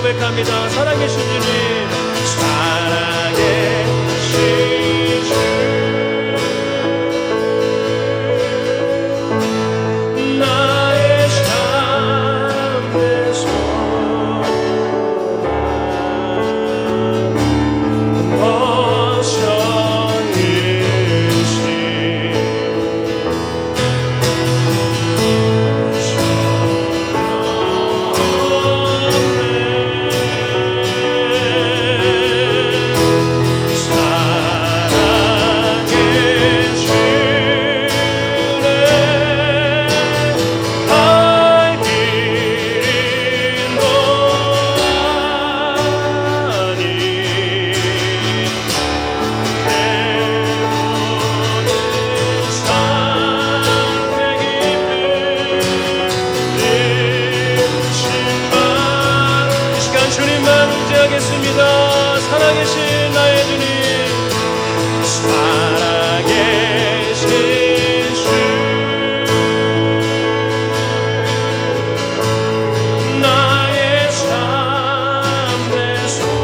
고백합니다. 살아계신 주님, 살아계신 주, 나의 참된 소망, 보셨으신 주님만 의지하겠습니다. 살아계신 나의 주님, 살아계신 주, 나의 참된 소망,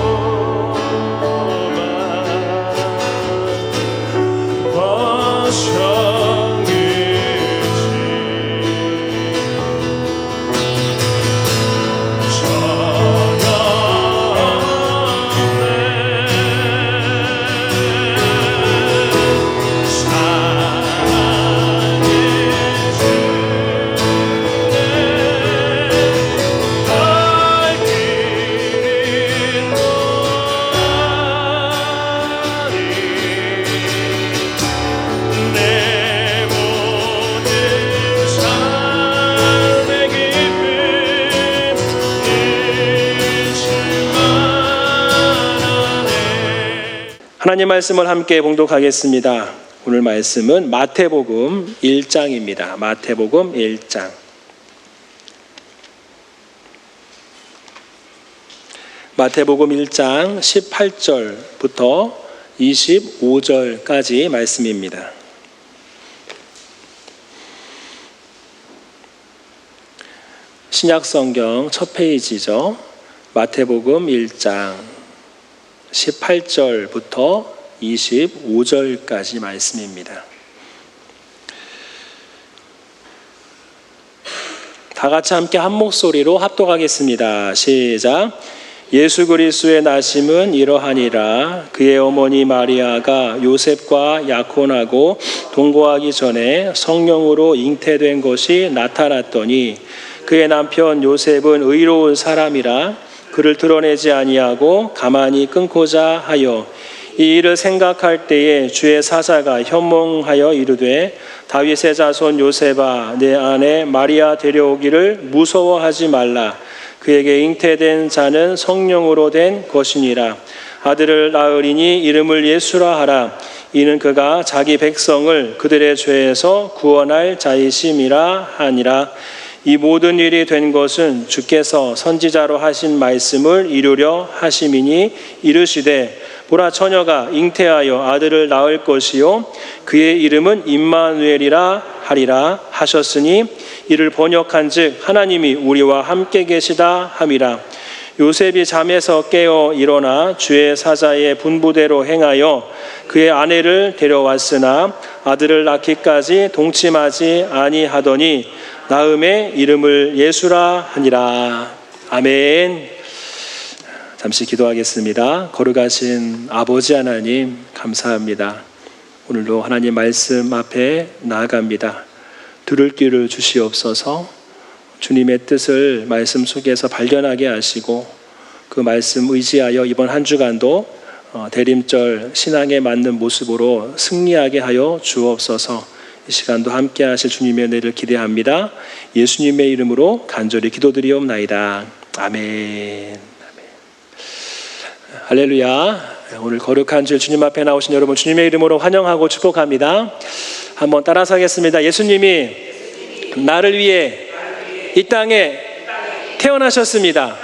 하나님 말씀을 함께 봉독하겠습니다. 오늘 말씀은 마태복음 1장입니다. 마태복음 1장. 마태복음 1장 18절부터 25절까지 말씀입니다. 신약성경 첫 페이지죠. 마태복음 1장 18절부터 25절까지 말씀입니다. 다 같이 함께 한 목소리로 합독하겠습니다. 시작. 예수 그리스도의 나심은 이러하니라. 그의 어머니 마리아가 요셉과 약혼하고 동거하기 전에 성령으로 잉태된 것이 나타났더니 그의 남편 요셉은 의로운 사람이라 그를 드러내지 아니하고 가만히 끊고자 하여 이 일을 생각할 때에 주의 사자가 현몽하여 이르되 다윗의 자손 요셉아 내 아내 마리아 데려오기를 무서워하지 말라. 그에게 잉태된 자는 성령으로 된 것이니라. 아들을 낳으리니 이름을 예수라 하라. 이는 그가 자기 백성을 그들의 죄에서 구원할 자이심이라 하니라. 이 모든 일이 된 것은 주께서 선지자로 하신 말씀을 이루려 하심이니 이르시되 보라 처녀가 잉태하여 아들을 낳을 것이요 그의 이름은 임마누엘이라 하리라 하셨으니 이를 번역한즉 하나님이 우리와 함께 계시다 함이라. 요셉이 잠에서 깨어 일어나 주의 사자의 분부대로 행하여 그의 아내를 데려왔으나 아들을 낳기까지 동침하지 아니하더니 낳음의 이름을 예수라 하니라. 아멘. 잠시 기도하겠습니다. 거룩하신 아버지 하나님 감사합니다. 오늘도 하나님 말씀 앞에 나아갑니다. 들을 귀를 주시옵소서. 주님의 뜻을 말씀 속에서 발견하게 하시고 그 말씀 의지하여 이번 한 주간도 대림절 신앙에 맞는 모습으로 승리하게 하여 주옵소서. 이 시간도 함께 하실 주님의 은혜를 기대합니다. 예수님의 이름으로 간절히 기도드리옵나이다. 아멘. 할렐루야. 오늘 거룩한 주 주님 앞에 나오신 여러분 주님의 이름으로 환영하고 축복합니다. 한번 따라서 하겠습니다. 예수님이 나를 위해 이 땅에 태어나셨습니다.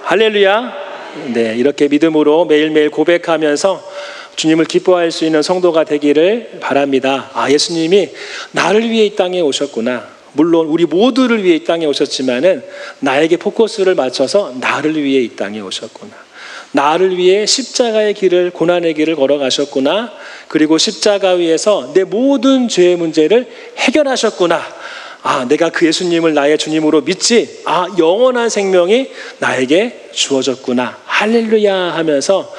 할렐루야. 네, 이렇게 믿음으로 매일매일 고백하면서 주님을 기뻐할 수 있는 성도가 되기를 바랍니다. 예수님이 나를 위해 이 땅에 오셨구나. 물론 우리 모두를 위해 이 땅에 오셨지만은 나에게 포커스를 맞춰서 나를 위해 이 땅에 오셨구나. 나를 위해 십자가의 길을, 고난의 길을 걸어가셨구나. 그리고 십자가 위에서 내 모든 죄의 문제를 해결하셨구나. 내가 그 예수님을 나의 주님으로 믿지. 영원한 생명이 나에게 주어졌구나. 할렐루야 하면서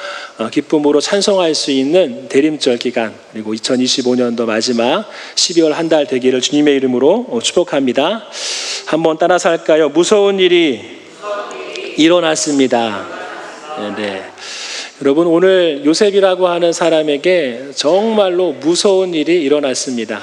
기쁨으로 찬송할 수 있는 대림절 기간, 그리고 2025년도 마지막 12월 한 달 되기를 주님의 이름으로 축복합니다. 한번 따라서 할까요? 무서운 일이 일어났습니다. 네. 여러분, 오늘 요셉이라고 하는 사람에게 정말로 무서운 일이 일어났습니다.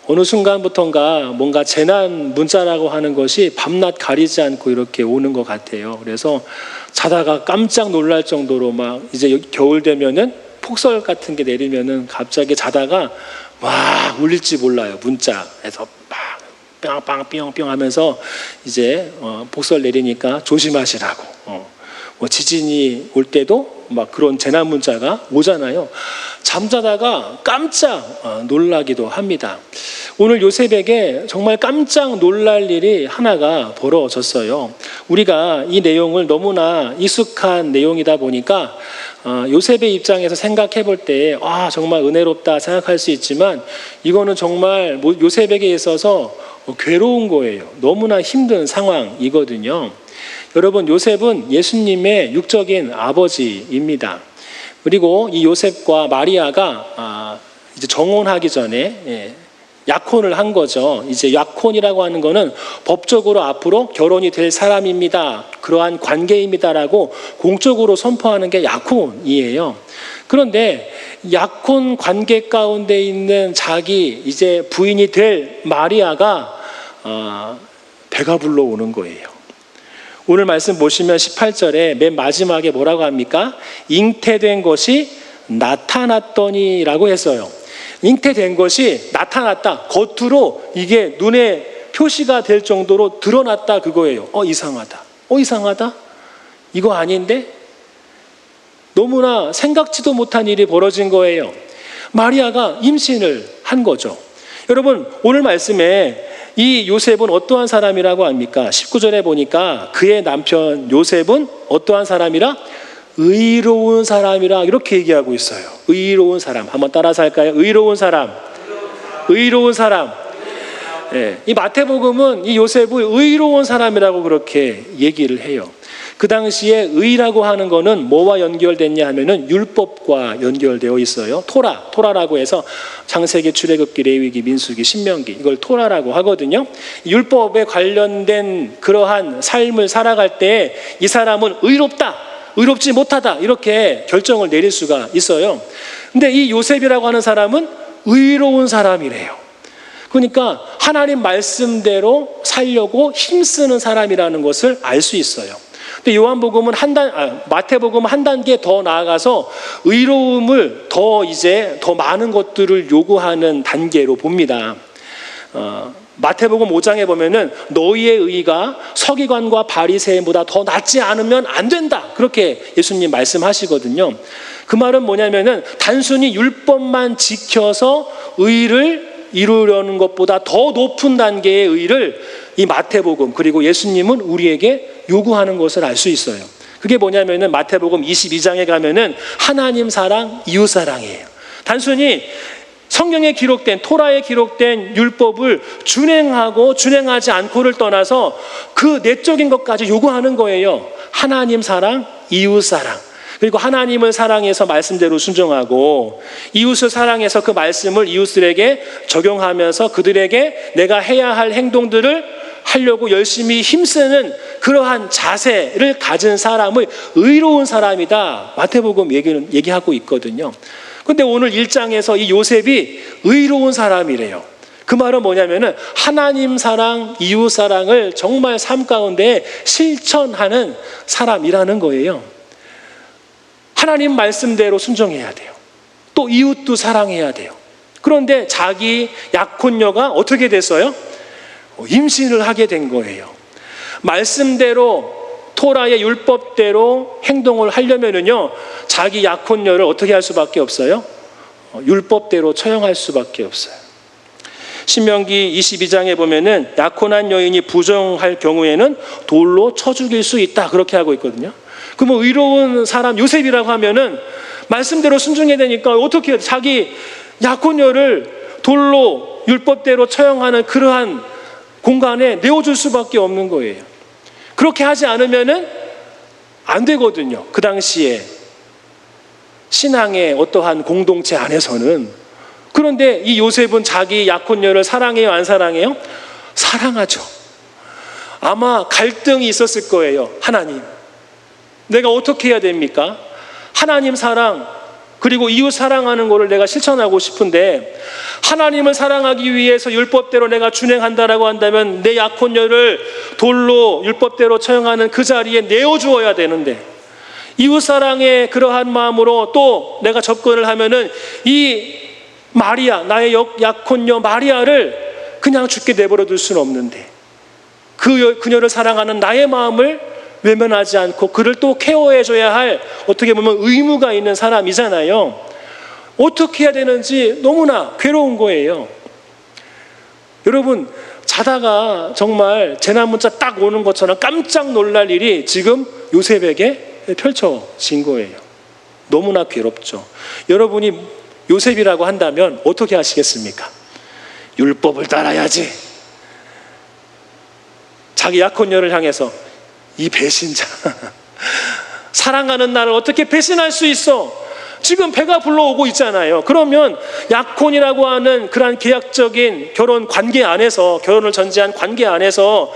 어느 순간부터인가 뭔가 재난 문자라고 하는 것이 밤낮 가리지 않고 이렇게 오는 것 같아요. 그래서 자다가 깜짝 놀랄 정도로 막 이제 겨울 되면은 폭설 같은 게 내리면은 갑자기 자다가 막 울릴지 몰라요. 문자에서 막 빵빵뿅뿅 하면서 이제 폭설 내리니까 조심하시라고. 지진이 올 때도 막 그런 재난 문자가 오잖아요. 잠자다가 깜짝 놀라기도 합니다. 오늘 요셉에게 정말 깜짝 놀랄 일이 하나가 벌어졌어요. 우리가 이 내용을 너무나 익숙한 내용이다 보니까 요셉의 입장에서 생각해 볼 때 정말 은혜롭다 생각할 수 있지만 이거는 정말 요셉에게 있어서 괴로운 거예요. 너무나 힘든 상황이거든요. 여러분, 요셉은 예수님의 육적인 아버지입니다. 그리고 이 요셉과 마리아가 이제 정혼하기 전에 약혼을 한 거죠. 이제 약혼이라고 하는 거는 법적으로 앞으로 결혼이 될 사람입니다. 그러한 관계입니다라고 공적으로 선포하는 게 약혼이에요. 그런데 약혼 관계 가운데 있는 자기 이제 부인이 될 마리아가 배가 불러오는 거예요. 오늘 말씀 보시면 18절에 맨 마지막에 뭐라고 합니까? 잉태된 것이 나타났더니 라고 했어요. 잉태된 것이 나타났다. 겉으로 이게 눈에 표시가 될 정도로 드러났다 그거예요. 이상하다. 이상하다? 이거 아닌데? 너무나 생각지도 못한 일이 벌어진 거예요. 마리아가 임신을 한 거죠. 여러분, 오늘 말씀에 이 요셉은 어떠한 사람이라고 합니까? 19절에 보니까 그의 남편 요셉은 어떠한 사람이라? 의로운 사람이라 이렇게 얘기하고 있어요. 의로운 사람. 한번 따라서 할까요? 의로운 사람. 의로운 사람. 예, 이 마태복음은 이 요셉을 의로운 사람이라고 그렇게 얘기를 해요. 그 당시에 의라고 하는 거는 뭐와 연결됐냐 하면은 율법과 연결되어 있어요. 토라라고 해서 창세기, 출애굽기, 레위기, 민수기, 신명기, 이걸 토라라고 하거든요. 율법에 관련된 그러한 삶을 살아갈 때 이 사람은 의롭다, 의롭지 못하다 이렇게 결정을 내릴 수가 있어요. 근데 이 요셉이라고 하는 사람은 의로운 사람이래요. 그러니까 하나님 말씀대로 살려고 힘쓰는 사람이라는 것을 알 수 있어요. 근데 요한복음은 마태복음은 한 단계 더 나아가서 의로움을 더 많은 것들을 요구하는 단계로 봅니다. 마태복음 5장에 보면은 너희의 의가 서기관과 바리새인보다 더 낫지 않으면 안 된다. 그렇게 예수님 말씀하시거든요. 그 말은 뭐냐면은 단순히 율법만 지켜서 의를 이루려는 것보다 더 높은 단계의 의를 이 마태복음 그리고 예수님은 우리에게 요구하는 것을 알 수 있어요. 그게 뭐냐면은 마태복음 22장에 가면은 하나님 사랑, 이웃 사랑이에요. 단순히 성경에 기록된 토라에 기록된 율법을 준행하고 준행하지 않고를 떠나서 그 내적인 것까지 요구하는 거예요. 하나님 사랑, 이웃 사랑. 그리고 하나님을 사랑해서 말씀대로 순종하고 이웃을 사랑해서 그 말씀을 이웃들에게 적용하면서 그들에게 내가 해야 할 행동들을 하려고 열심히 힘쓰는 그러한 자세를 가진 사람을 의로운 사람이다. 마태복음 얘기하고 있거든요. 그런데 오늘 1장에서 이 요셉이 의로운 사람이래요. 그 말은 뭐냐면은 하나님 사랑, 이웃 사랑을 정말 삶 가운데 실천하는 사람이라는 거예요. 하나님 말씀대로 순종해야 돼요. 또 이웃도 사랑해야 돼요. 그런데 자기 약혼녀가 어떻게 됐어요? 임신을 하게 된 거예요. 말씀대로 토라의 율법대로 행동을 하려면은요, 자기 약혼녀를 어떻게 할 수밖에 없어요? 율법대로 처형할 수밖에 없어요. 신명기 22장에 보면은 약혼한 여인이 부정할 경우에는 돌로 쳐 죽일 수 있다. 그렇게 하고 있거든요. 그러면 의로운 사람 요셉이라고 하면은 말씀대로 순종해야 되니까 어떻게 자기 약혼녀를 돌로 율법대로 처형하는 그러한 공간에 내어줄 수밖에 없는 거예요. 그렇게 하지 않으면은 안 되거든요. 그 당시에 신앙의 어떠한 공동체 안에서는. 그런데 이 요셉은 자기 약혼녀를 사랑해요, 안 사랑해요? 사랑하죠. 아마 갈등이 있었을 거예요. 하나님, 내가 어떻게 해야 됩니까? 하나님 사랑 그리고 이웃 사랑하는 것을 내가 실천하고 싶은데 하나님을 사랑하기 위해서 율법대로 내가 준행한다라고 한다면 내 약혼녀를 돌로 율법대로 처형하는 그 자리에 내어주어야 되는데 이웃 사랑의 그러한 마음으로 또 내가 접근을 하면은 이 마리아, 나의 약혼녀 마리아를 그냥 죽게 내버려 둘 수는 없는데 그녀를 사랑하는 나의 마음을 외면하지 않고 그를 또 케어해줘야 할 어떻게 보면 의무가 있는 사람이잖아요. 어떻게 해야 되는지 너무나 괴로운 거예요. 여러분, 자다가 정말 재난 문자 딱 오는 것처럼 깜짝 놀랄 일이 지금 요셉에게 펼쳐진 거예요. 너무나 괴롭죠. 여러분이 요셉이라고 한다면 어떻게 하시겠습니까? 율법을 따라야지. 자기 약혼녀를 향해서 이 배신자 사랑하는 나를 어떻게 배신할 수 있어? 지금 배가 불러오고 있잖아요. 그러면 약혼이라고 하는 그런 계약적인 결혼 관계 안에서 결혼을 전제한 관계 안에서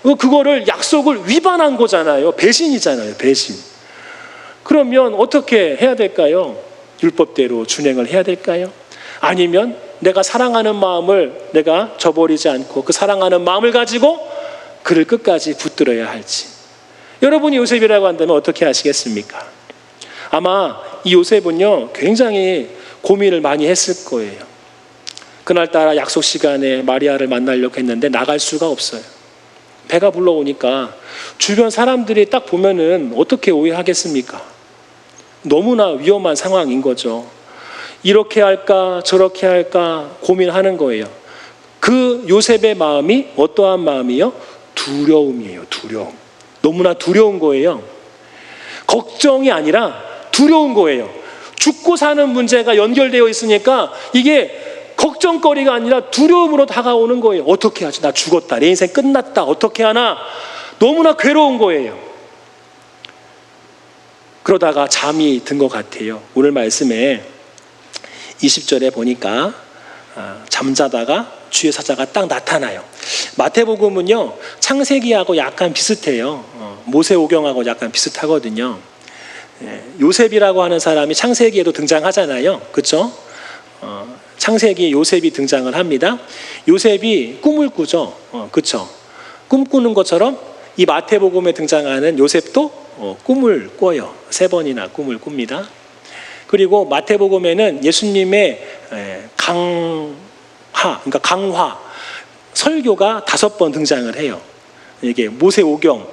그거를 약속을 위반한 거잖아요. 배신이잖아요. 배신. 그러면 어떻게 해야 될까요? 율법대로 준행을 해야 될까요? 아니면 내가 사랑하는 마음을 내가 저버리지 않고 그 사랑하는 마음을 가지고 그를 끝까지 붙들어야 할지. 여러분이 요셉이라고 한다면 어떻게 하시겠습니까? 아마 이 요셉은요 굉장히 고민을 많이 했을 거예요. 그날따라 약속 시간에 마리아를 만나려고 했는데 나갈 수가 없어요. 배가 불러오니까 주변 사람들이 딱 보면은 어떻게 오해하겠습니까? 너무나 위험한 상황인 거죠. 이렇게 할까 저렇게 할까 고민하는 거예요. 그 요셉의 마음이 어떠한 마음이요? 두려움이에요. 두려움. 너무나 두려운 거예요. 걱정이 아니라 두려운 거예요. 죽고 사는 문제가 연결되어 있으니까 이게 걱정거리가 아니라 두려움으로 다가오는 거예요. 어떻게 하지? 나 죽었다. 내 인생 끝났다. 어떻게 하나? 너무나 괴로운 거예요. 그러다가 잠이 든 것 같아요. 오늘 말씀에 20절에 보니까 잠자다가 주의 사자가 딱 나타나요. 마태복음은요, 창세기하고 약간 비슷해요. 모세오경하고 약간 비슷하거든요. 요셉이라고 하는 사람이 창세기에도 등장하잖아요. 그렇죠? 창세기에 요셉이 등장을 합니다. 요셉이 꿈을 꾸죠. 그렇죠? 꿈꾸는 것처럼 이 마태복음에 등장하는 요셉도 꿈을 꿔요. 3번이나 꿈을 꿉니다. 그리고 마태복음에는 예수님의 그러니까 강화, 설교가 5번 등장을 해요. 이게 모세오경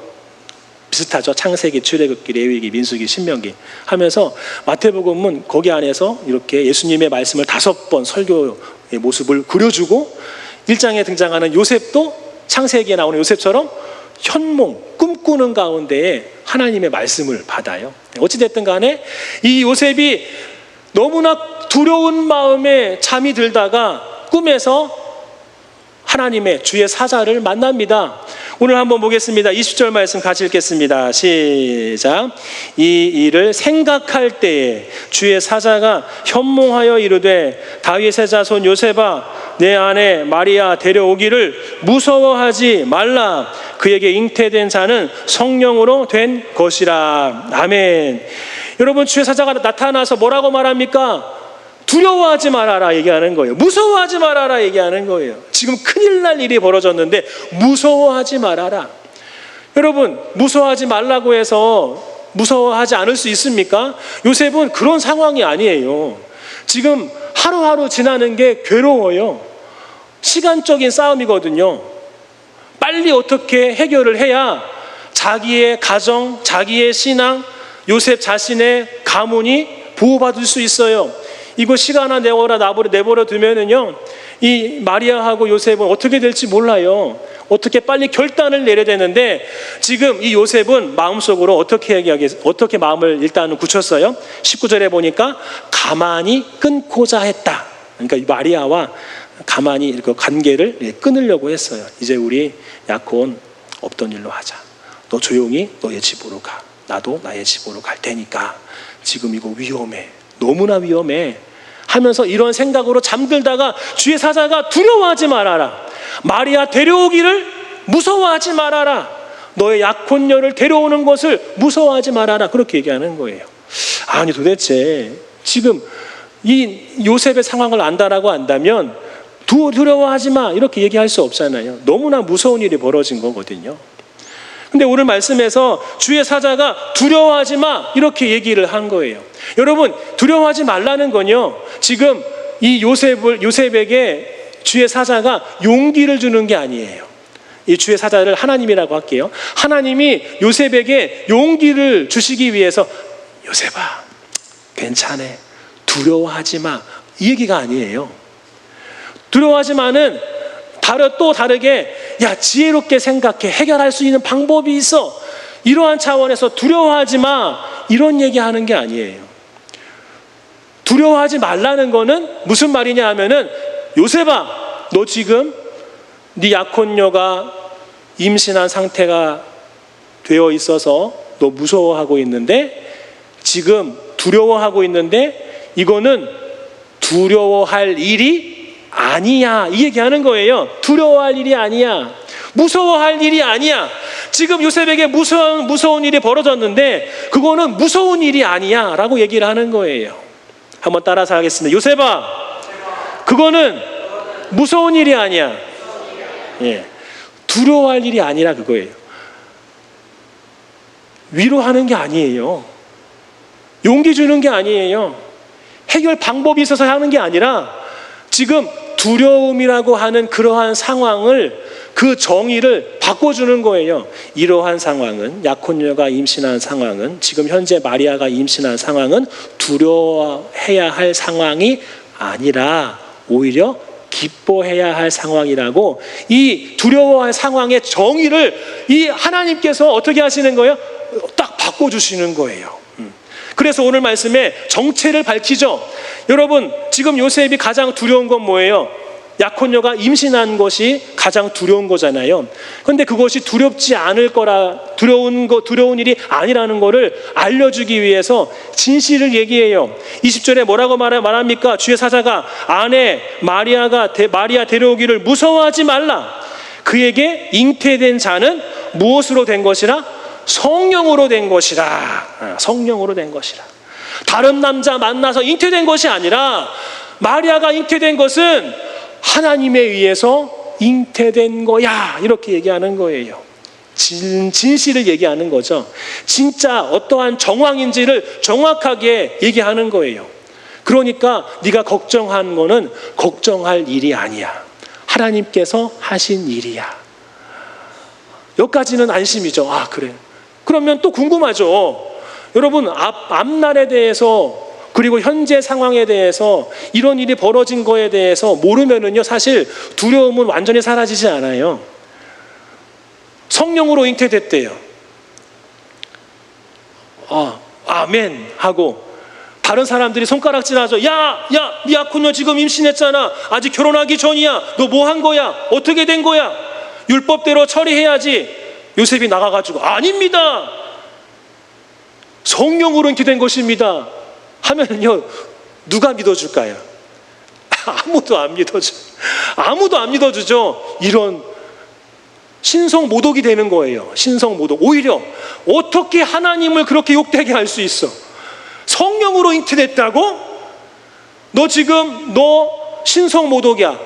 비슷하죠. 창세기, 출애굽기, 레위기, 민수기, 신명기 하면서 마태복음은 거기 안에서 이렇게 예수님의 말씀을 5번 설교의 모습을 그려주고 1장에 등장하는 요셉도 창세기에 나오는 요셉처럼 현몽, 꿈꾸는 가운데에 하나님의 말씀을 받아요. 어찌됐든 간에 이 요셉이 너무나 두려운 마음에 잠이 들다가 꿈에서 하나님의 주의 사자를 만납니다. 오늘 한번 보겠습니다. 20절 말씀 같이 읽겠습니다. 시작. 이 일을 생각할 때에 주의 사자가 현몽하여 이르되 다윗의 자손 요셉아 내 아내 마리아 데려오기를 무서워하지 말라. 그에게 잉태된 자는 성령으로 된 것이라. 아멘. 여러분, 주의 사자가 나타나서 뭐라고 말합니까? 두려워하지 말아라 얘기하는 거예요. 무서워하지 말아라 얘기하는 거예요. 지금 큰일 날 일이 벌어졌는데 무서워하지 말아라. 여러분, 무서워하지 말라고 해서 무서워하지 않을 수 있습니까? 요셉은 그런 상황이 아니에요. 지금 하루하루 지나는 게 괴로워요. 시간적인 싸움이거든요. 빨리 어떻게 해결을 해야 자기의 가정, 자기의 신앙, 요셉 자신의 가문이 보호받을 수 있어요. 이거 시간아 내버려 두면은요, 이 마리아하고 요셉은 어떻게 될지 몰라요. 어떻게 빨리 결단을 내려야 되는데 지금 이 요셉은 마음속으로 어떻게 마음을 일단은 굳혔어요. 19절에 보니까 가만히 끊고자 했다. 그러니까 이 마리아와 가만히 이렇게 관계를 끊으려고 했어요. 이제 우리 약혼 없던 일로 하자. 너 조용히 너의 집으로 가. 나도 나의 집으로 갈 테니까. 지금 이거 위험해. 너무나 위험해 하면서 이런 생각으로 잠들다가 주의 사자가 두려워하지 말아라. 마리아 데려오기를 무서워하지 말아라. 너의 약혼녀를 데려오는 것을 무서워하지 말아라. 그렇게 얘기하는 거예요. 아니 도대체 지금 이 요셉의 상황을 안다라고 한다면 두려워하지 마 이렇게 얘기할 수 없잖아요. 너무나 무서운 일이 벌어진 거거든요. 근데 오늘 말씀에서 주의 사자가 두려워하지 마 이렇게 얘기를 한 거예요. 여러분, 두려워하지 말라는 건요, 지금 이 요셉에게 주의 사자가 용기를 주는 게 아니에요. 이 주의 사자를 하나님이라고 할게요. 하나님이 요셉에게 용기를 주시기 위해서 요셉아 괜찮아 두려워하지 마 이 얘기가 아니에요. 두려워하지 마는 또 다르게 야 지혜롭게 생각해 해결할 수 있는 방법이 있어 이러한 차원에서 두려워하지 마 이런 얘기하는 게 아니에요. 두려워하지 말라는 거는 무슨 말이냐 하면은 요셉아 너 지금 네 약혼녀가 임신한 상태가 되어 있어서 너 무서워하고 있는데 지금 두려워하고 있는데 이거는 두려워할 일이 아니야 이 얘기하는 거예요. 두려워할 일이 아니야. 무서워할 일이 아니야. 지금 요셉에게 무서운 일이 벌어졌는데 그거는 무서운 일이 아니야 라고 얘기를 하는 거예요. 한번 따라서 하겠습니다. 요셉아 그거는 무서운 일이 아니야. 예. 두려워할 일이 아니라 그거예요. 위로하는 게 아니에요. 용기 주는 게 아니에요. 해결 방법이 있어서 하는 게 아니라 지금 두려움이라고 하는 그러한 상황을 그 정의를 바꿔주는 거예요. 이러한 상황은 약혼녀가 임신한 상황은 지금 현재 마리아가 임신한 상황은 두려워해야 할 상황이 아니라 오히려 기뻐해야 할 상황이라고, 이 두려워할 상황의 정의를 이 하나님께서 어떻게 하시는 거예요? 딱 바꿔주시는 거예요. 그래서 오늘 말씀에 정체를 밝히죠. 여러분, 지금 요셉이 가장 두려운 건 뭐예요? 약혼녀가 임신한 것이 가장 두려운 거잖아요. 그런데 그것이 두렵지 않을 거라, 두려운 일이 아니라는 것을 알려주기 위해서 진실을 얘기해요. 20절에 뭐라고 말합니까? 주의 사자가 아내 마리아 데려오기를 무서워하지 말라. 그에게 잉태된 자는 무엇으로 된 것이라? 성령으로 된 것이라. 성령으로 된 것이라. 다른 남자 만나서 잉태된 것이 아니라, 마리아가 잉태된 것은 하나님에 의해서 잉태된 거야, 이렇게 얘기하는 거예요. 진실을 얘기하는 거죠. 진짜 어떠한 정황인지를 정확하게 얘기하는 거예요. 그러니까 네가 걱정한 거는 걱정할 일이 아니야. 하나님께서 하신 일이야. 여기까지는 안심이죠. 아, 그래. 그러면 또 궁금하죠. 여러분, 앞날에 대해서, 그리고 현재 상황에 대해서, 이런 일이 벌어진 거에 대해서 모르면은요, 사실 두려움은 완전히 사라지지 않아요. 성령으로 잉태됐대요. 아멘 하고 다른 사람들이 손가락질하죠. 야, 네 약혼녀 지금 임신했잖아. 아직 결혼하기 전이야. 너 뭐 한 거야? 어떻게 된 거야? 율법대로 처리해야지. 요셉이 나가가지고 아닙니다. 성령으로 잉태된 것입니다 하면은요, 누가 믿어줄까요? 아무도 안 믿어줘. 아무도 안 믿어주죠. 이런 신성모독이 되는 거예요. 신성모독. 오히려 어떻게 하나님을 그렇게 욕되게 할 수 있어? 성령으로 잉태됐다고? 너 지금 신성모독이야.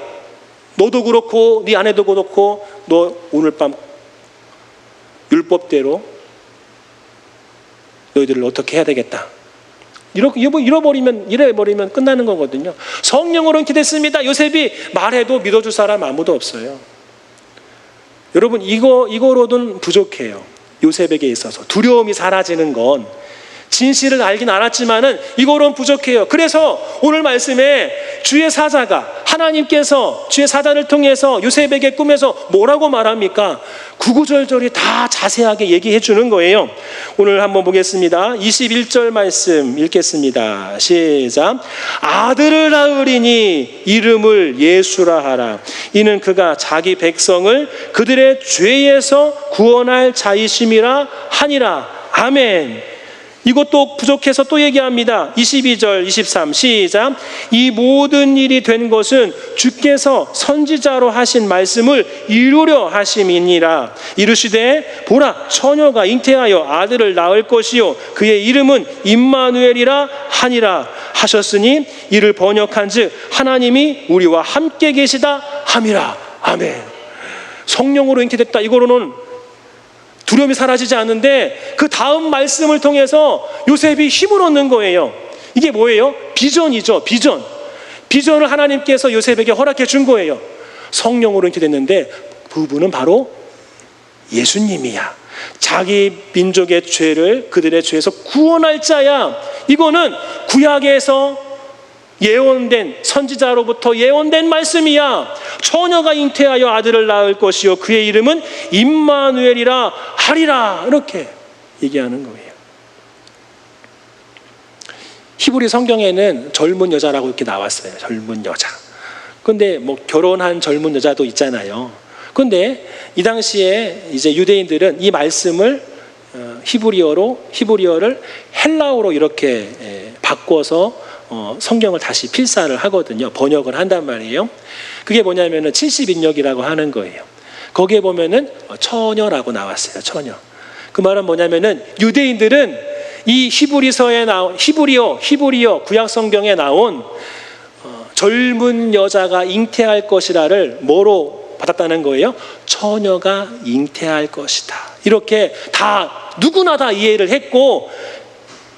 너도 그렇고 네 아내도 그렇고 너 오늘 밤 율법대로 너희들을 어떻게 해야 되겠다. 이래버리면 끝나는 거거든요. 성령으로 잉태됐습니다. 요셉이 말해도 믿어줄 사람 아무도 없어요. 여러분, 이거로는 부족해요. 요셉에게 있어서 두려움이 사라지는 건, 진실을 알긴 알았지만은 이거로는 부족해요. 그래서 오늘 말씀에 주의 사자가, 하나님께서 주의 사자를 통해서 요셉에게 꿈에서 뭐라고 말합니까? 구구절절히 다 자세하게 얘기해 주는 거예요. 오늘 한번 보겠습니다. 21절 말씀 읽겠습니다. 시작. 아들을 낳으리니 이름을 예수라 하라. 이는 그가 자기 백성을 그들의 죄에서 구원할 자이심이라 하니라. 아멘. 이것도 부족해서 또 얘기합니다. 22절, 23 시작. 이 모든 일이 된 것은 주께서 선지자로 하신 말씀을 이루려 하심이니라. 이르시되 보라, 처녀가 잉태하여 아들을 낳을 것이요 그의 이름은 임마누엘이라 하니라 하셨으니, 이를 번역한즉 하나님이 우리와 함께 계시다 함이라. 아멘. 성령으로 잉태됐다. 이거로는 두려움이 사라지지 않는데, 그 다음 말씀을 통해서 요셉이 힘을 얻는 거예요. 이게 뭐예요? 비전이죠. 비전을 하나님께서 요셉에게 허락해 준 거예요. 성령으로 잉태됐는데 그분은 바로 예수님이야. 자기 민족의 죄를, 그들의 죄에서 구원할 자야. 이거는 구약에서 예언된, 선지자로부터 예언된 말씀이야. 처녀가 잉태하여 아들을 낳을 것이요 그의 이름은 임마누엘이라 하리라. 이렇게 얘기하는 거예요. 히브리 성경에는 젊은 여자라고 이렇게 나왔어요. 젊은 여자. 근데 뭐 결혼한 젊은 여자도 있잖아요. 근데 이 당시에 이제 유대인들은 이 말씀을 히브리어를 헬라어로 이렇게 바꿔서 성경을 다시 필사를 하거든요. 번역을 한단 말이에요. 그게 뭐냐면은 70인역이라고 하는 거예요. 거기에 보면은 처녀라고 나왔어요. 처녀. 그 말은 뭐냐면은 유대인들은 이 히브리어 구약 성경에 나온 젊은 여자가 잉태할 것이라를 뭐로 받았다는 거예요? 처녀가 잉태할 것이다. 이렇게 다 누구나 다 이해를 했고,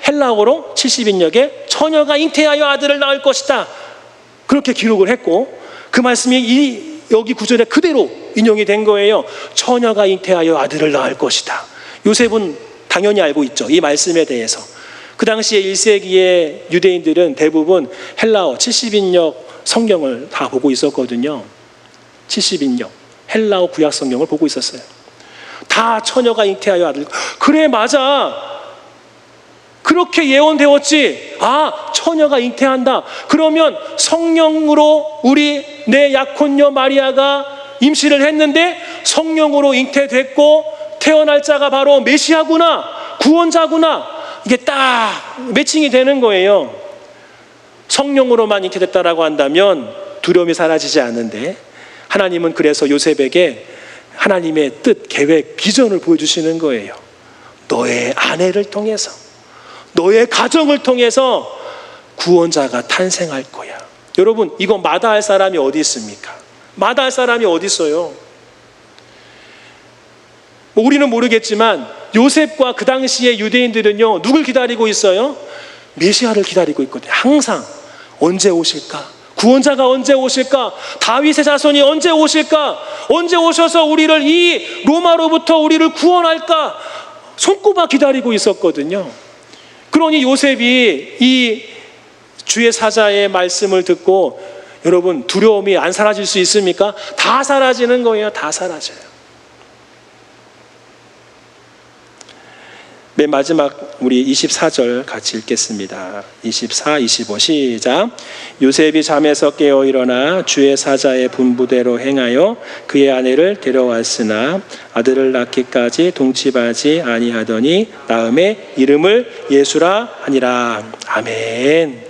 헬라어로 70인역에 처녀가 잉태하여 아들을 낳을 것이다. 그렇게 기록을 했고, 그 말씀이 여기 구절에 그대로 인용이 된 거예요. 처녀가 잉태하여 아들을 낳을 것이다. 요셉은 당연히 알고 있죠. 이 말씀에 대해서. 그 당시에 1세기의 유대인들은 대부분 헬라어 70인역 성경을 다 보고 있었거든요. 70인역 헬라어 구약 성경을 보고 있었어요. 다 처녀가 잉태하여 아들. 그래, 맞아. 그렇게 예언되었지. 아, 처녀가 잉태한다. 그러면 성령으로 내 약혼녀 마리아가 임신을 했는데 성령으로 잉태됐고 태어날 자가 바로 메시아구나, 구원자구나. 이게 딱 매칭이 되는 거예요. 성령으로만 잉태됐다라고 한다면 두려움이 사라지지 않는데, 하나님은 그래서 요셉에게 하나님의 뜻, 계획, 비전을 보여주시는 거예요. 너의 아내를 통해서, 너의 가정을 통해서 구원자가 탄생할 거야. 여러분, 이거 마다할 사람이 어디 있습니까? 마다할 사람이 어디 있어요? 우리는 모르겠지만 요셉과 그 당시의 유대인들은요, 누굴 기다리고 있어요? 메시아를 기다리고 있거든요. 항상. 언제 오실까? 구원자가 언제 오실까? 다윗의 자손이 언제 오실까? 언제 오셔서 우리를 이 로마로부터 우리를 구원할까? 손꼽아 기다리고 있었거든요. 그러니 요셉이 이 주의 사자의 말씀을 듣고, 여러분, 두려움이 안 사라질 수 있습니까? 다 사라지는 거예요. 다 사라져요. 맨 마지막 우리 24절 같이 읽겠습니다. 24, 25 시작. 요셉이 잠에서 깨어 일어나 주의 사자의 분부대로 행하여 그의 아내를 데려왔으나 아들을 낳기까지 동침하지 아니하더니 낳음에 이름을 예수라 하니라. 아멘.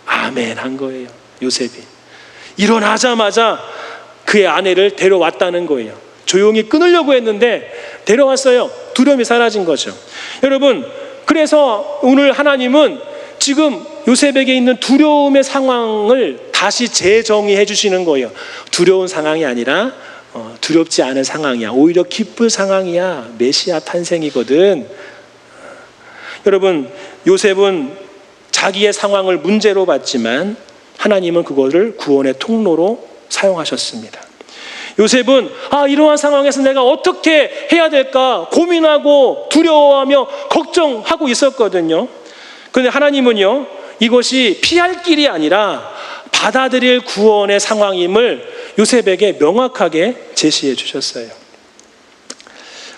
아멘 한 거예요. 요셉이 일어나자마자 그의 아내를 데려왔다는 거예요. 조용히 끊으려고 했는데 데려왔어요. 두려움이 사라진 거죠. 여러분, 그래서 오늘 하나님은 지금 요셉에게 있는 두려움의 상황을 다시 재정의해 주시는 거예요. 두려운 상황이 아니라 두렵지 않은 상황이야. 오히려 기쁠 상황이야. 메시아 탄생이거든. 여러분, 요셉은 자기의 상황을 문제로 봤지만 하나님은 그거를 구원의 통로로 사용하셨습니다. 요셉은 이러한 상황에서 내가 어떻게 해야 될까 고민하고 두려워하며 걱정하고 있었거든요. 그런데 하나님은요, 이것이 피할 길이 아니라 받아들일 구원의 상황임을 요셉에게 명확하게 제시해 주셨어요.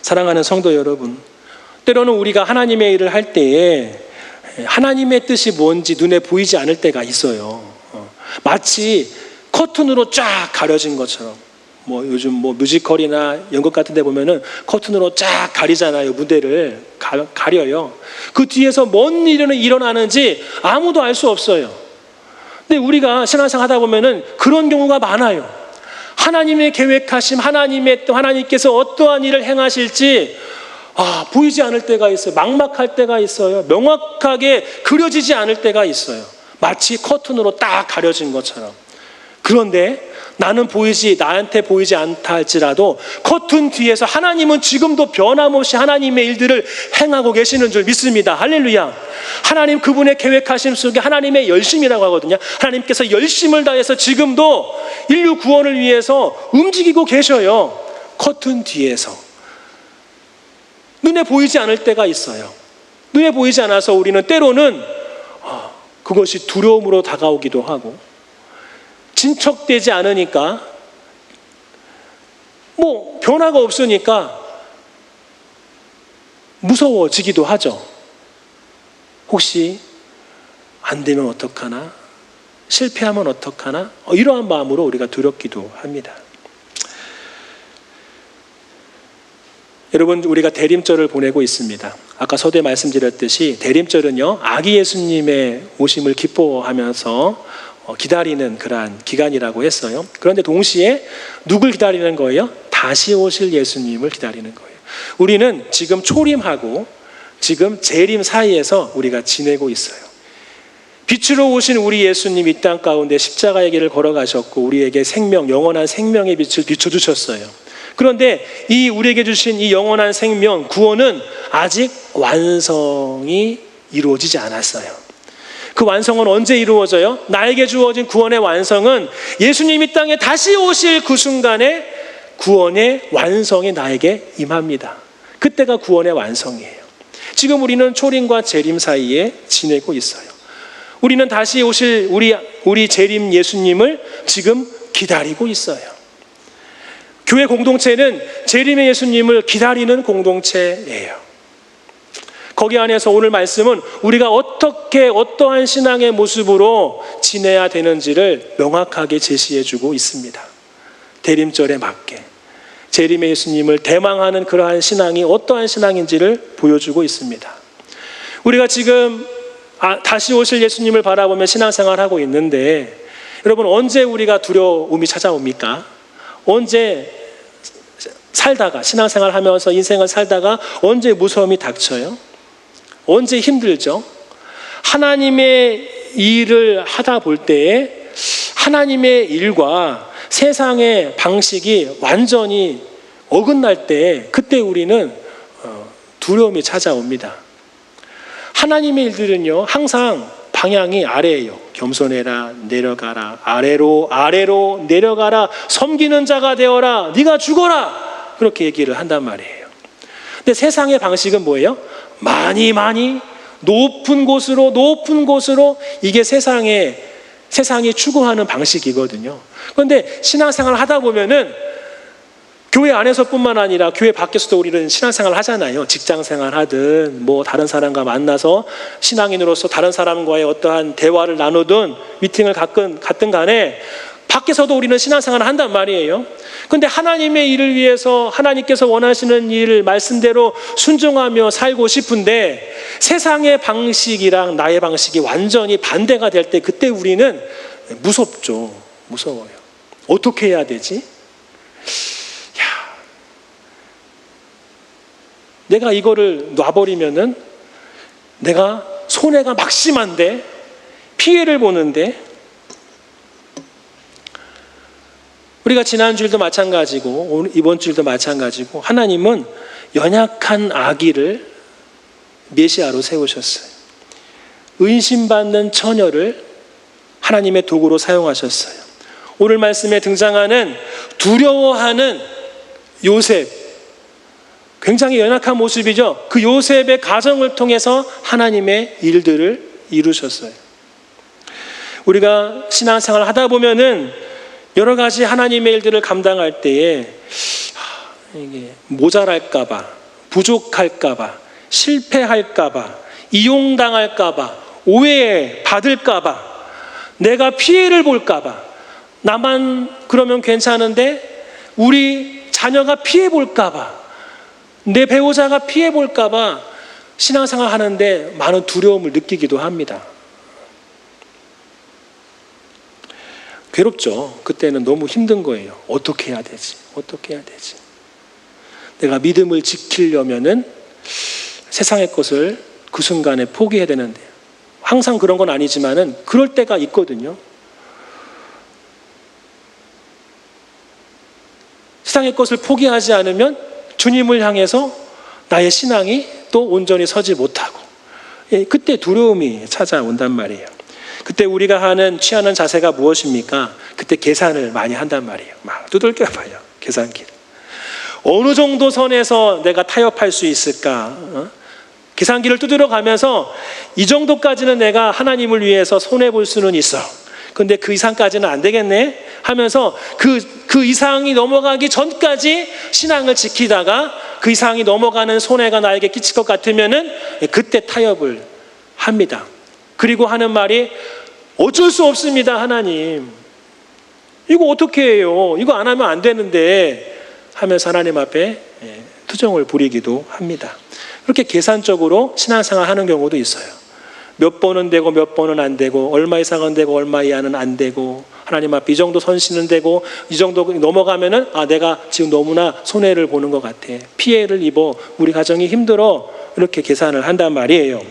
사랑하는 성도 여러분, 때로는 우리가 하나님의 일을 할 때에 하나님의 뜻이 뭔지 눈에 보이지 않을 때가 있어요. 마치 커튼으로 쫙 가려진 것처럼. 요즘 뮤지컬이나 연극 같은 데 보면은 커튼으로 쫙 가리잖아요. 무대를 가려요. 그 뒤에서 뭔 일이 일어나는지 아무도 알 수 없어요. 근데 우리가 신앙생활 하다 보면은 그런 경우가 많아요. 하나님의 계획하심, 하나님께서 어떠한 일을 행하실지 보이지 않을 때가 있어요. 막막할 때가 있어요. 명확하게 그려지지 않을 때가 있어요. 마치 커튼으로 딱 가려진 것처럼. 그런데 나한테 보이지 않다 할지라도 커튼 뒤에서 하나님은 지금도 변함없이 하나님의 일들을 행하고 계시는 줄 믿습니다. 할렐루야. 하나님 그분의 계획하심 속에 하나님의 열심이라고 하거든요. 하나님께서 열심을 다해서 지금도 인류 구원을 위해서 움직이고 계셔요. 커튼 뒤에서. 눈에 보이지 않을 때가 있어요. 눈에 보이지 않아서 우리는 때로는 그것이 두려움으로 다가오기도 하고, 진척되지 않으니까, 변화가 없으니까 무서워지기도 하죠. 혹시 안 되면 어떡하나? 실패하면 어떡하나? 이러한 마음으로 우리가 두렵기도 합니다. 여러분, 우리가 대림절을 보내고 있습니다. 아까 서두에 말씀드렸듯이 대림절은요, 아기 예수님의 오심을 기뻐하면서 기다리는 그러한 기간이라고 했어요. 그런데 동시에 누굴 기다리는 거예요? 다시 오실 예수님을 기다리는 거예요. 우리는 지금 초림하고 지금 재림 사이에서 우리가 지내고 있어요. 빛으로 오신 우리 예수님 이 땅 가운데 십자가의 길을 걸어가셨고 우리에게 생명, 영원한 생명의 빛을 비춰주셨어요. 그런데 이 우리에게 주신 이 영원한 생명, 구원은 아직 완성이 이루어지지 않았어요. 그 완성은 언제 이루어져요? 나에게 주어진 구원의 완성은 예수님이 땅에 다시 오실 그 순간에 구원의 완성이 나에게 임합니다. 그때가 구원의 완성이에요. 지금 우리는 초림과 재림 사이에 지내고 있어요. 우리는 다시 오실 우리 재림 예수님을 지금 기다리고 있어요. 교회 공동체는 재림의 예수님을 기다리는 공동체예요. 거기 안에서 오늘 말씀은 우리가 어떠한 신앙의 모습으로 지내야 되는지를 명확하게 제시해주고 있습니다. 대림절에 맞게 재림의 예수님을 대망하는 그러한 신앙이 어떠한 신앙인지를 보여주고 있습니다. 우리가 지금 다시 오실 예수님을 바라보며 신앙생활하고 있는데, 여러분, 언제 우리가 두려움이 찾아옵니까? 언제 살다가, 신앙생활 하면서 인생을 살다가 언제 무서움이 닥쳐요? 언제 힘들죠? 하나님의 일을 하다 볼 때에 하나님의 일과 세상의 방식이 완전히 어긋날 때, 그때 우리는 두려움이 찾아옵니다. 하나님의 일들은요, 항상 방향이 아래예요. 겸손해라, 내려가라, 아래로 내려가라, 섬기는 자가 되어라, 네가 죽어라, 그렇게 얘기를 한단 말이에요. 근데 세상의 방식은 뭐예요? 많이 높은 곳으로 이게 세상이 추구하는 방식이거든요. 그런데 신앙생활을 하다 보면은 교회 안에서뿐만 아니라 교회 밖에서도 우리는 신앙생활을 하잖아요. 직장생활 하든 뭐 다른 사람과 만나서 신앙인으로서 다른 사람과의 어떠한 대화를 나누든 미팅을 갔든 간에 밖에서도 우리는 신앙생활을 한단 말이에요. 그런데 하나님의 일을 위해서 하나님께서 원하시는 일 말씀대로 순종하며 살고 싶은데 세상의 방식이랑 나의 방식이 완전히 반대가 될 때, 그때 우리는 무섭죠. 무서워요. 어떻게 해야 되지? 내가 이거를 놔버리면은 내가 손해가 막심한데, 피해를 보는데, 우리가 지난 주일도 마찬가지고 이번 주일도 마찬가지고 하나님은 연약한 아기를 메시아로 세우셨어요. 의심받는 처녀를 하나님의 도구로 사용하셨어요. 오늘 말씀에 등장하는 두려워하는 요셉, 굉장히 연약한 모습이죠. 그 요셉의 가정을 통해서 하나님의 일들을 이루셨어요. 우리가 신앙생활을 하다 보면은 여러 가지 하나님의 일들을 감당할 때에 이게 모자랄까봐, 부족할까봐, 실패할까봐, 이용당할까봐, 오해받을까봐, 내가 피해를 볼까봐, 나만 그러면 괜찮은데 우리 자녀가 피해 볼까봐, 내 배우자가 피해 볼까봐 신앙생활 하는데 많은 두려움을 느끼기도 합니다. 괴롭죠. 그때는 너무 힘든 거예요. 어떻게 해야 되지? 내가 믿음을 지키려면은 세상의 것을 그 순간에 포기해야 되는데, 항상 그런 건 아니지만은 그럴 때가 있거든요. 세상의 것을 포기하지 않으면 주님을 향해서 나의 신앙이 또 온전히 서지 못하고, 그때 두려움이 찾아온단 말이에요. 그때 우리가 취하는 자세가 무엇입니까? 그때 계산을 많이 한단 말이에요. 막 두들겨봐요. 계산기를. 어느 정도 선에서 내가 타협할 수 있을까? 계산기를 두드려 가면서 이 정도까지는 내가 하나님을 위해서 손해볼 수는 있어. 근데 그 이상까지는 안 되겠네 하면서 그 이상이 넘어가기 전까지 신앙을 지키다가 그 이상이 넘어가는 손해가 나에게 끼칠 것 같으면은 그때 타협을 합니다. 그리고 하는 말이 어쩔 수 없습니다. 하나님, 이거 어떻게 해요? 이거 안 하면 안 되는데 하면서 하나님 앞에 투정을 부리기도 합니다. 그렇게 계산적으로 신앙생활 하는 경우도 있어요. 몇 번은 되고 몇 번은 안 되고, 얼마 이상은 되고 얼마 이하는 안 되고, 하나님 앞에 이 정도 선신은 되고 이 정도 넘어가면은 내가 지금 너무나 손해를 보는 것 같아, 피해를 입어, 우리 가정이 힘들어, 이렇게 계산을 한단 말이에요.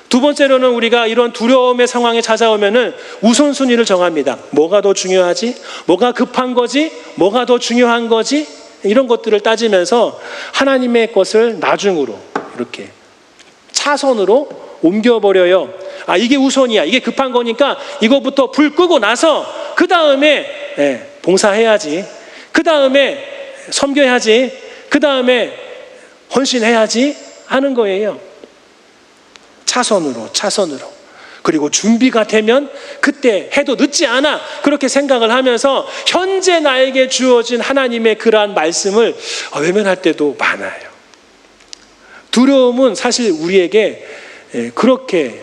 두 번째로는 우리가 이런 두려움의 상황에 찾아오면은 우선순위를 정합니다. 뭐가 더 중요하지? 뭐가 급한 거지? 뭐가 더 중요한 거지? 이런 것들을 따지면서 하나님의 것을 나중으로, 이렇게 차선으로 옮겨버려요. 이게 우선이야, 이게 급한 거니까 이거부터 불 끄고 나서 그 다음에 봉사해야지, 그 다음에 섬겨야지, 그 다음에 헌신해야지 하는 거예요. 차선으로. 그리고 준비가 되면 그때 해도 늦지 않아, 그렇게 생각을 하면서 현재 나에게 주어진 하나님의 그러한 말씀을 외면할 때도 많아요. 두려움은 사실 우리에게 그렇게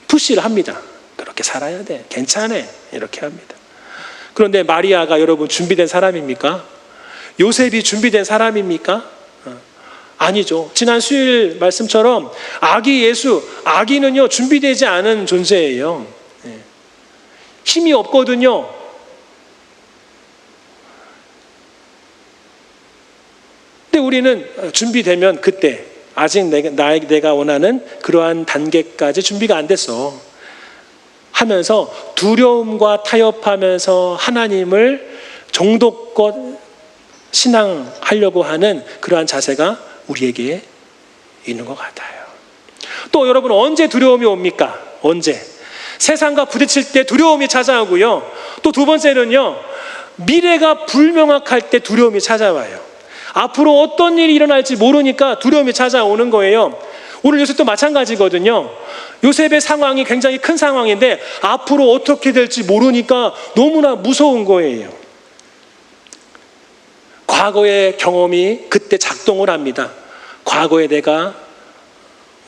푸시를 합니다. 그렇게 살아야 돼, 괜찮아, 이렇게 합니다. 그런데 마리아가 여러분 준비된 사람입니까? 요셉이 준비된 사람입니까? 아니죠. 지난 수요일 말씀처럼 아기 예수, 아기는요 준비되지 않은 존재예요. 힘이 없거든요. 근데 우리는 준비되면 그때 아직 내가 원하는 그러한 단계까지 준비가 안 됐어 하면서 두려움과 타협하면서 하나님을 정도껏 신앙하려고 하는 그러한 자세가 우리에게 있는 것 같아요. 또 여러분, 언제 두려움이 옵니까? 언제? 세상과 부딪힐 때 두려움이 찾아오고요. 또 두 번째는요, 미래가 불명확할 때 두려움이 찾아와요. 앞으로 어떤 일이 일어날지 모르니까 두려움이 찾아오는 거예요. 오늘 요셉도 마찬가지거든요. 요셉의 상황이 굉장히 큰 상황인데 앞으로 어떻게 될지 모르니까 너무나 무서운 거예요. 과거의 경험이 그때 작동을 합니다. 과거에 내가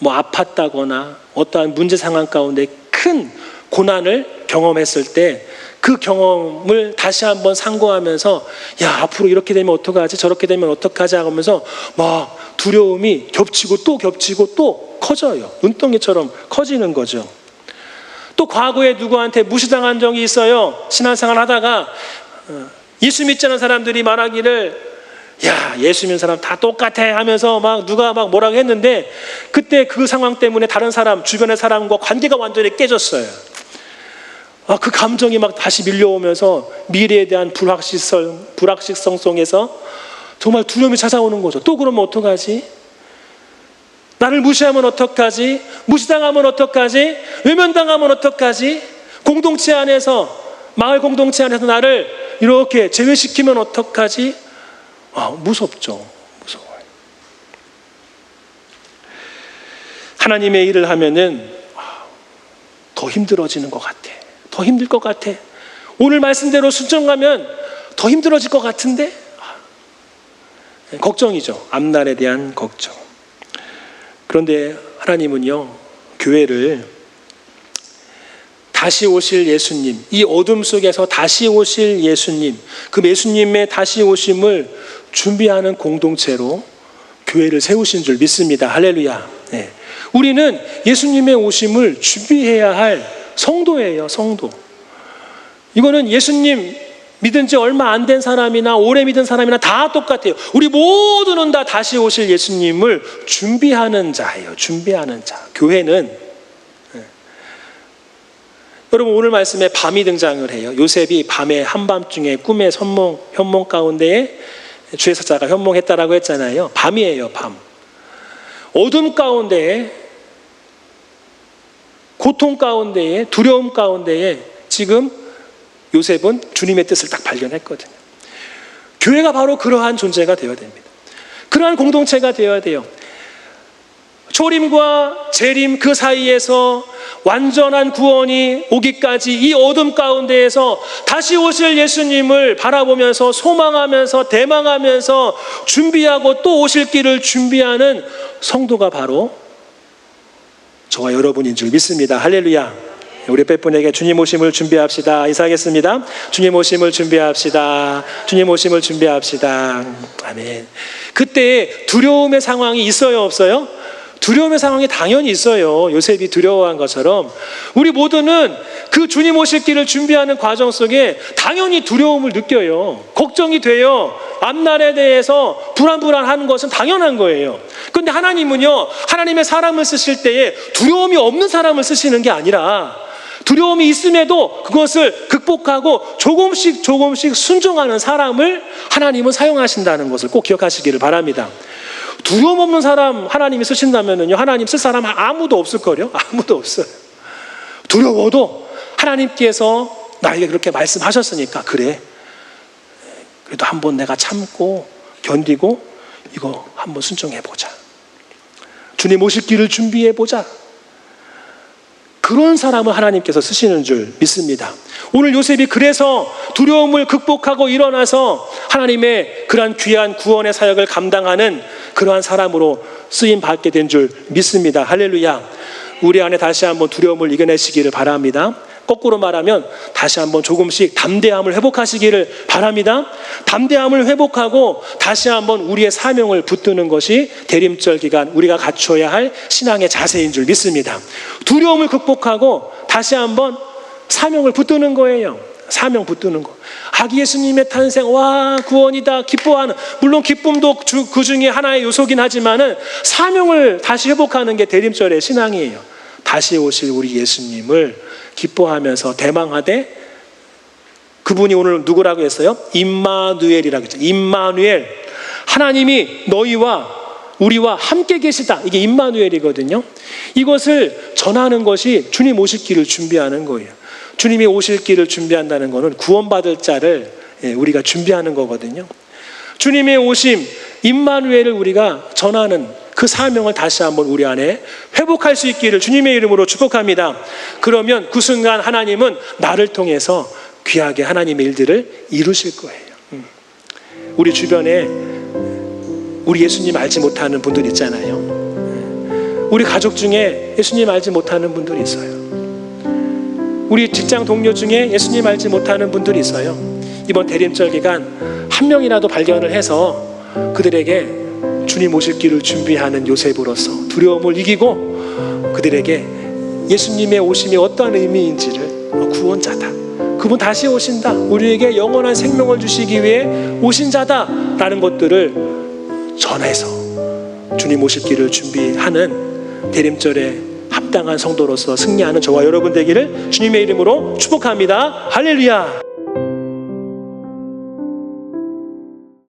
아팠다거나 어떠한 문제 상황 가운데 큰 고난을 경험했을 때 그 경험을 다시 한번 상고하면서 야, 앞으로 이렇게 되면 어떡하지, 저렇게 되면 어떡하지 하면서 막 두려움이 겹치고 또 겹치고 또 커져요. 눈덩이처럼 커지는 거죠. 또 과거에 누구한테 무시당한 적이 있어요. 신앙생활 하다가 예수 믿지 않은 사람들이 말하기를 야, 예수 믿는 사람 다 똑같아 하면서 막 누가 막 뭐라고 했는데 그때 그 상황 때문에 다른 사람, 주변의 사람과 관계가 완전히 깨졌어요. 그 감정이 막 다시 밀려오면서 미래에 대한 불확실성 속에서 정말 두려움이 찾아오는 거죠. 또 그러면 어떡하지? 나를 무시하면 어떡하지? 무시당하면 어떡하지? 외면당하면 어떡하지? 공동체 안에서, 마을 공동체 안에서 나를 이렇게 제외시키면 어떡하지? 무섭죠. 무서워요. 하나님의 일을 하면은 더 힘들어지는 것 같아. 더 힘들 것 같아. 오늘 말씀대로 순종하면 더 힘들어질 것 같은데? 걱정이죠. 앞날에 대한 걱정. 그런데 하나님은요, 교회를 다시 오실 예수님, 이 어둠 속에서 다시 오실 예수님, 그 예수님의 다시 오심을 준비하는 공동체로 교회를 세우신 줄 믿습니다. 할렐루야. 네. 우리는 예수님의 오심을 준비해야 할 성도예요. 성도. 이거는 예수님 믿은 지 얼마 안 된 사람이나 오래 믿은 사람이나 다 똑같아요. 우리 모두는 다 다시 오실 예수님을 준비하는 자예요. 준비하는 자. 교회는 여러분, 오늘 말씀에 밤이 등장을 해요. 요셉이 밤에 한밤중에 꿈의 현몽 가운데에 주의 사자가 현몽했다라고 했잖아요. 밤이에요. 밤. 어둠 가운데에, 고통 가운데에, 두려움 가운데에 지금 요셉은 주님의 뜻을 딱 발견했거든요. 교회가 바로 그러한 존재가 되어야 됩니다. 그러한 공동체가 되어야 돼요. 초림과 재림 그 사이에서 완전한 구원이 오기까지 이 어둠 가운데에서 다시 오실 예수님을 바라보면서 소망하면서 대망하면서 준비하고 또 오실 길을 준비하는 성도가 바로 저와 여러분인 줄 믿습니다. 할렐루야. 우리 빼분에게 주님 오심을 준비합시다. 인사하겠습니다. 주님 오심을 준비합시다. 주님 오심을 준비합시다. 아멘. 그때 두려움의 상황이 있어요, 없어요? 두려움의 상황이 당연히 있어요. 요셉이 두려워한 것처럼 우리 모두는 그 주님 오실 길을 준비하는 과정 속에 당연히 두려움을 느껴요. 걱정이 돼요. 앞날에 대해서 불안하는 것은 당연한 거예요. 그런데 하나님은요, 하나님의 사람을 쓰실 때에 두려움이 없는 사람을 쓰시는 게 아니라 두려움이 있음에도 그것을 극복하고 조금씩 순종하는 사람을 하나님은 사용하신다는 것을 꼭 기억하시기를 바랍니다. 두려움 없는 사람 하나님이 쓰신다면요, 하나님 쓸 사람 아무도 없을걸요? 아무도 없어요. 두려워도 하나님께서 나에게 그렇게 말씀하셨으니까 그래, 그래도 한번 내가 참고 견디고 이거 한번 순종해보자. 주님 오실 길을 준비해보자. 그런 사람을 하나님께서 쓰시는 줄 믿습니다. 오늘 요셉이 그래서 두려움을 극복하고 일어나서 하나님의 그러한 귀한 구원의 사역을 감당하는 그러한 사람으로 쓰임 받게 된 줄 믿습니다. 할렐루야. 우리 안에 다시 한번 두려움을 이겨내시기를 바랍니다. 거꾸로 말하면 다시 한번 조금씩 담대함을 회복하시기를 바랍니다. 담대함을 회복하고 다시 한번 우리의 사명을 붙드는 것이 대림절 기간 우리가 갖춰야 할 신앙의 자세인 줄 믿습니다. 두려움을 극복하고 다시 한번 사명을 붙드는 거예요. 사명 붙드는 거. 아기 예수님의 탄생, 와, 구원이다, 기뻐하는, 물론 기쁨도 그 중에 하나의 요소긴 하지만은 사명을 다시 회복하는 게 대림절의 신앙이에요. 다시 오실 우리 예수님을 기뻐하면서 대망하되, 그분이 오늘 누구라고 했어요? 임마누엘이라고 했죠. 임마누엘. 하나님이 너희와 우리와 함께 계시다. 이게 임마누엘이거든요. 이것을 전하는 것이 주님 오실 길을 준비하는 거예요. 주님이 오실 길을 준비한다는 것은 구원받을 자를 우리가 준비하는 거거든요. 주님의 오심, 임마누엘을 우리가 전하는 그 사명을 다시 한번 우리 안에 회복할 수 있기를 주님의 이름으로 축복합니다. 그러면 그 순간 하나님은 나를 통해서 귀하게 하나님의 일들을 이루실 거예요. 우리 주변에 우리 예수님 알지 못하는 분들 있잖아요. 우리 가족 중에 예수님 알지 못하는 분들이 있어요. 우리 직장 동료 중에 예수님 알지 못하는 분들이 있어요. 이번 대림절 기간 한 명이라도 발견을 해서 그들에게 주님 오실 길을 준비하는 요셉으로서 두려움을 이기고 그들에게 예수님의 오심이 어떠한 의미인지를, 구원자다, 그분 다시 오신다, 우리에게 영원한 생명을 주시기 위해 오신 자다라는 것들을 전해서 주님 오실 길을 준비하는 대림절에 합당한 성도로서 승리하는 저와 여러분 되기를 주님의 이름으로 축복합니다. 할렐루야.